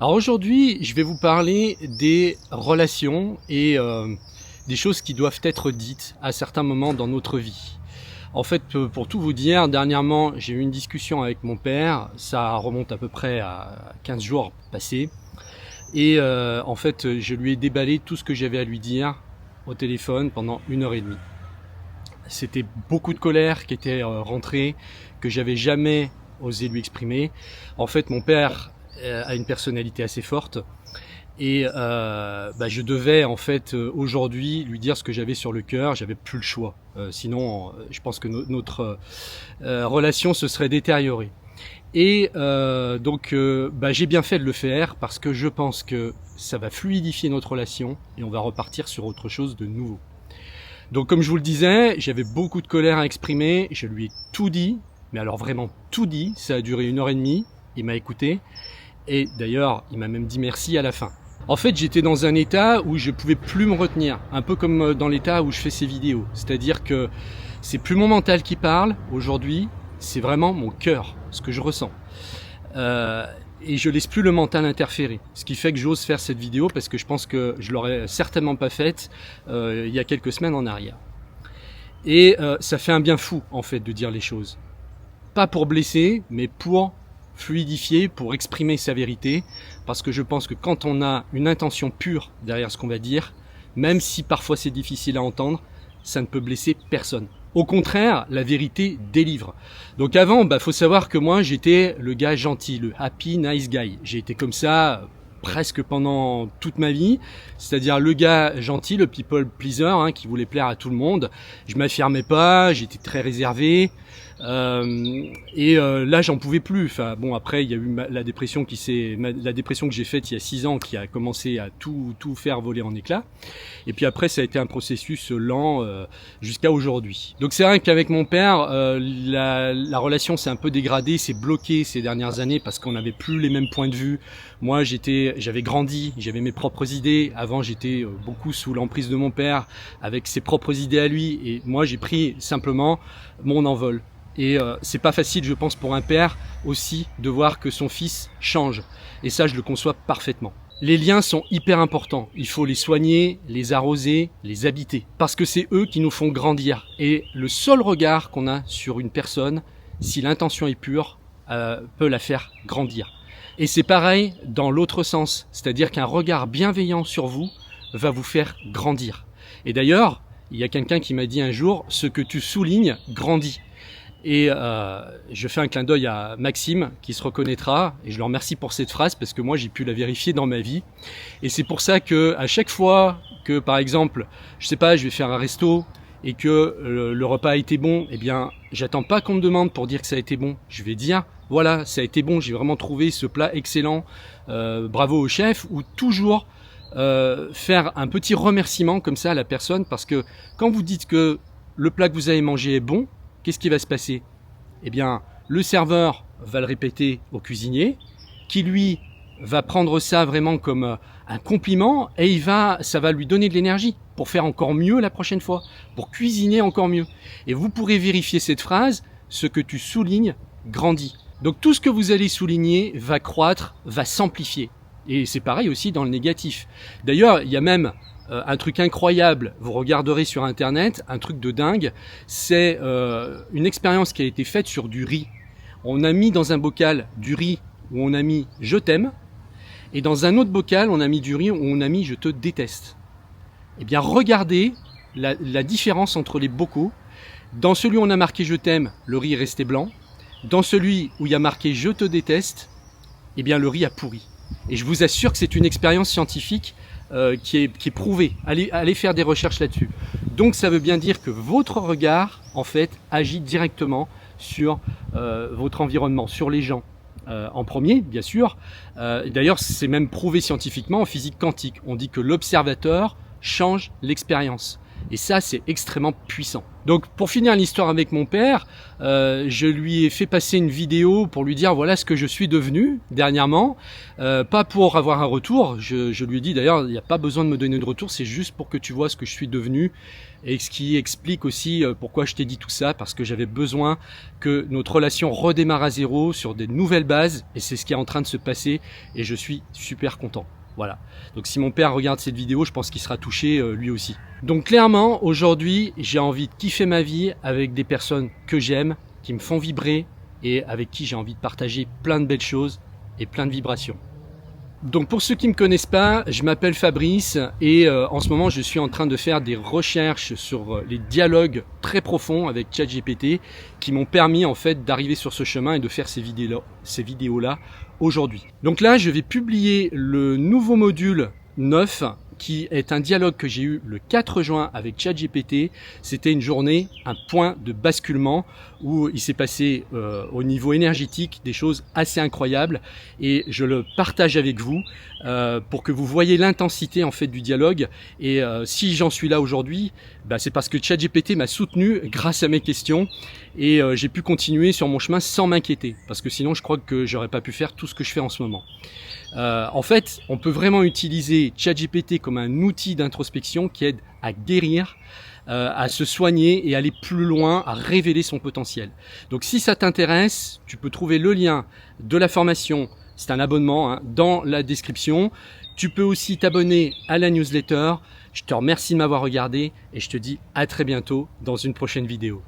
Alors aujourd'hui, je vais vous parler des relations et des choses qui doivent être dites à certains moments dans notre vie. En fait, pour tout vous dire, dernièrement, j'ai eu une discussion avec mon père, ça remonte à peu près à 15 jours passés, et en fait, je lui ai déballé tout ce que j'avais à lui dire au téléphone pendant 1 heure et demie. C'était beaucoup de colère qui était rentrée, que j'avais jamais osé lui exprimer. En fait, mon père a une personnalité assez forte et je devais en fait aujourd'hui lui dire ce que j'avais sur le cœur. J'avais plus le choix. Sinon, je pense que notre relation se serait détériorée. Et j'ai bien fait de le faire parce que je pense que ça va fluidifier notre relation et on va repartir sur autre chose de nouveau. Donc comme je vous le disais, j'avais beaucoup de colère à exprimer, je lui ai tout dit, mais alors vraiment tout dit, ça a duré 1 heure et demie, il m'a écouté, et d'ailleurs il m'a même dit merci à la fin. En fait j'étais dans un état où je pouvais plus me retenir, un peu comme dans l'état où je fais ces vidéos, c'est-à-dire que c'est plus mon mental qui parle aujourd'hui, c'est vraiment mon cœur, ce que je ressens. Et je laisse plus le mental interférer. Ce qui fait que j'ose faire cette vidéo parce que je pense que je l'aurais certainement pas faite il y a quelques semaines en arrière. Et ça fait un bien fou en fait de dire les choses. Pas pour blesser, mais pour fluidifier, pour exprimer sa vérité. Parce que je pense que quand on a une intention pure derrière ce qu'on va dire, même si parfois c'est difficile à entendre, ça ne peut blesser personne. Au contraire, la vérité délivre. Donc avant, faut savoir que moi, j'étais le gars gentil, le happy nice guy. J'ai été comme ça presque pendant toute ma vie, c'est-à-dire le gars gentil, le people pleaser, qui voulait plaire à tout le monde. Je m'affirmais pas, j'étais très réservé. Là j'en pouvais plus. Enfin bon, après il y a eu la dépression que j'ai faite il y a 6 ans, qui a commencé à tout faire voler en éclats. Et puis après ça a été un processus lent jusqu'à aujourd'hui. Donc c'est vrai qu'avec mon père la relation s'est un peu dégradée, s'est bloquée ces dernières années parce qu'on n'avait plus les mêmes points de vue. Moi j'avais grandi, j'avais mes propres idées. Avant j'étais beaucoup sous l'emprise de mon père avec ses propres idées à lui, et moi j'ai pris simplement mon envol. Et c'est pas facile, je pense, pour un père aussi de voir que son fils change. Et ça, je le conçois parfaitement. Les liens sont hyper importants. Il faut les soigner, les arroser, les habiter. Parce que c'est eux qui nous font grandir. Et le seul regard qu'on a sur une personne, si l'intention est pure, peut la faire grandir. Et c'est pareil dans l'autre sens. C'est-à-dire qu'un regard bienveillant sur vous va vous faire grandir. Et d'ailleurs, il y a quelqu'un qui m'a dit un jour, ce que tu soulignes grandit. Et je fais un clin d'œil à Maxime qui se reconnaîtra, et je le remercie pour cette phrase parce que moi j'ai pu la vérifier dans ma vie. Et c'est pour ça que à chaque fois que par exemple, je sais pas, je vais faire un resto et que le repas a été bon, eh bien j'attends pas qu'on me demande pour dire que ça a été bon. Je vais dire voilà, ça a été bon, j'ai vraiment trouvé ce plat excellent, bravo au chef, ou toujours faire un petit remerciement comme ça à la personne, parce que quand vous dites que le plat que vous avez mangé est bon, qu'est-ce qui va se passer? Eh bien, le serveur va le répéter au cuisinier, qui lui va prendre ça vraiment comme un compliment, et ça va lui donner de l'énergie pour faire encore mieux la prochaine fois, pour cuisiner encore mieux. Et vous pourrez vérifier cette phrase, ce que tu soulignes grandit. Donc tout ce que vous allez souligner va croître, va s'amplifier. Et c'est pareil aussi dans le négatif. D'ailleurs, il y a même un truc incroyable, vous regarderez sur internet, un truc de dingue, c'est une expérience qui a été faite sur du riz. On a mis dans un bocal du riz où on a mis « je t'aime », et dans un autre bocal on a mis du riz où on a mis « je te déteste ». Eh bien regardez la différence entre les bocaux. Dans celui où on a marqué « je t'aime », le riz est resté blanc. Dans celui où il y a marqué « je te déteste », eh bien le riz a pourri. Et je vous assure que c'est une expérience scientifique qui est prouvée. Allez faire des recherches là-dessus. Donc ça veut bien dire que votre regard, en fait, agit directement sur votre environnement, sur les gens. En premier, bien sûr. D'ailleurs, c'est même prouvé scientifiquement en physique quantique. On dit que l'observateur change l'expérience. Et ça, c'est extrêmement puissant. Donc pour finir l'histoire avec mon père, je lui ai fait passer une vidéo pour lui dire voilà ce que je suis devenu dernièrement. Pas pour avoir un retour, je lui ai dit d'ailleurs il n'y a pas besoin de me donner de retour, c'est juste pour que tu vois ce que je suis devenu. Et ce qui explique aussi pourquoi je t'ai dit tout ça, parce que j'avais besoin que notre relation redémarre à zéro sur des nouvelles bases. Et c'est ce qui est en train de se passer et je suis super content. Voilà. Donc si mon père regarde cette vidéo, je pense qu'il sera touché lui aussi. Donc clairement, aujourd'hui, j'ai envie de kiffer ma vie avec des personnes que j'aime, qui me font vibrer et avec qui j'ai envie de partager plein de belles choses et plein de vibrations. Donc pour ceux qui ne me connaissent pas, je m'appelle Fabrice et en ce moment je suis en train de faire des recherches sur les dialogues très profonds avec ChatGPT qui m'ont permis en fait d'arriver sur ce chemin et de faire ces vidéos-là aujourd'hui. Donc là je vais publier le nouveau module 9 qui est un dialogue que j'ai eu le 4 juin avec ChatGPT. C'était une journée, un point de basculement où il s'est passé au niveau énergétique des choses assez incroyables et je le partage avec vous pour que vous voyez l'intensité en fait du dialogue. Et si j'en suis là aujourd'hui, c'est parce que ChatGPT m'a soutenu grâce à mes questions et j'ai pu continuer sur mon chemin sans m'inquiéter parce que sinon je crois que j'aurais pas pu faire tout ce que je fais en ce moment. En fait, on peut vraiment utiliser ChatGPT comme un outil d'introspection qui aide à guérir, à se soigner et aller plus loin, à révéler son potentiel. Donc si ça t'intéresse, tu peux trouver le lien de la formation, c'est un abonnement dans la description. Tu peux aussi t'abonner à la newsletter. Je te remercie de m'avoir regardé et je te dis à très bientôt dans une prochaine vidéo.